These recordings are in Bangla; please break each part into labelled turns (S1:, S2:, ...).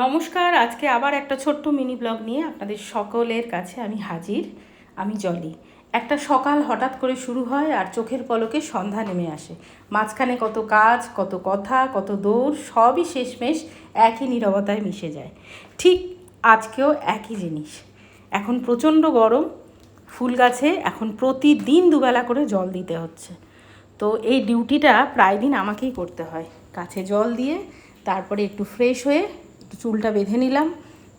S1: নমস্কার। আজকে আবার একটা ছোট্ট মিনি ব্লগ নিয়ে আপনাদের সকলের কাছে আমি হাজির। আমি জলি। একটা সকাল হঠাৎ করে শুরু হয় আর চোখের পলকে সন্ধ্যা নেমে আসে। মাঝখানে কত কাজ, কত কথা, কত দৌড়, সবই শেষমেশ একই নীরবতায় মিশে যায়। ঠিক আজকেও একই জিনিস। এখন প্রচণ্ড গরম। ফুল গাছে এখন প্রতিদিন দুবেলা করে জল দিতে হচ্ছে। তো এই ডিউটিটা প্রায় দিন আমাকেই করতে হয়। গাছে জল দিয়ে তারপরে একটু ফ্রেশ হয়ে চুলটা বেঁধে নিলাম।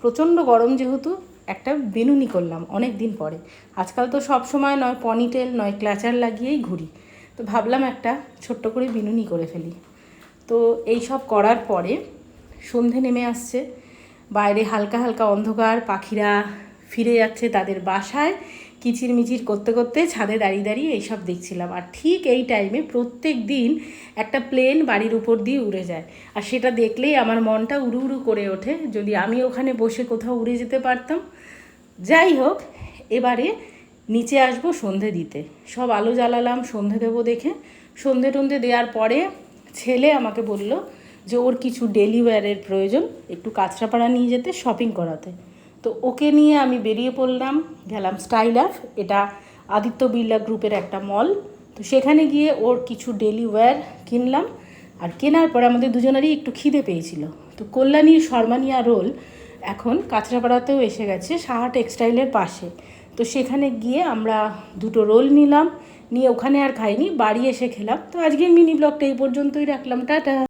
S1: প্রচণ্ড গরম যেহেতু একটা বেনুনি করলাম অনেক দিন পরে। আজকাল তো সব সময় নয় পনিটেল নয় ক্লাচার লাগিয়েই ঘুরি, তো ভাবলাম একটা ছোট্ট করে বেনুনি করে ফেলি। তো এই সব করার পরে সন্ধে নেমে আসছে, বাইরে হালকা হালকা অন্ধকার, পাখিরা ফিরে যাচ্ছে তাদের বাসায়। কিচিরমিচির করতে করতে ছাদে দাঁড়িয়ে দাঁড়িয়ে এইসব দেখছিলাম। আর ঠিক এই টাইমে প্রত্যেক দিন একটা প্লেন বাড়ির উপর দিয়ে উড়ে যায়, আর সেটা দেখলেই আমার মনটা উড়ু উড়ু করে ওঠে। যদি আমি ওখানে বসে কোথাও উড়ে যেতে পারতাম। যাই হোক, এবারে নিচে আসবো সন্ধে দিতে। সব আলো জ্বালালাম সন্ধে দেবো দেখে। সন্ধে টন্ধে দেওয়ার পরে ছেলে আমাকে বলল যে ওর কিছু ডেলি ওয়্যারের প্রয়োজন, একটু কাঁচরাপাড়া নিয়ে যেতে, শপিং করাতে। তো ওকে নিয়ে আমি বেরিয়ে পড়লাম, গেলাম স্টাইল আপ। এটা আদিত্য বিড়লা গ্রুপের একটা মল। তো সেখানে গিয়ে ওর কিছু ডেলি ওয়্যার কিনলাম। আর কেনার পরে আমাদের দুজনেরই একটু খিদে পেয়েছিল। তো কল্যাণীর শর্মানিয়া রোল এখন কাঁচরাপাড়াতেও এসে গেছে, সাহা টেক্সটাইলের পাশে। তো সেখানে গিয়ে আমরা দুটো রোল নিলাম, নিয়ে ওখানে আর খাইনি, বাড়ি এসে খেলাম। তো আজকের মিনি ব্লগটা এই পর্যন্তই রাখলাম। টাটা।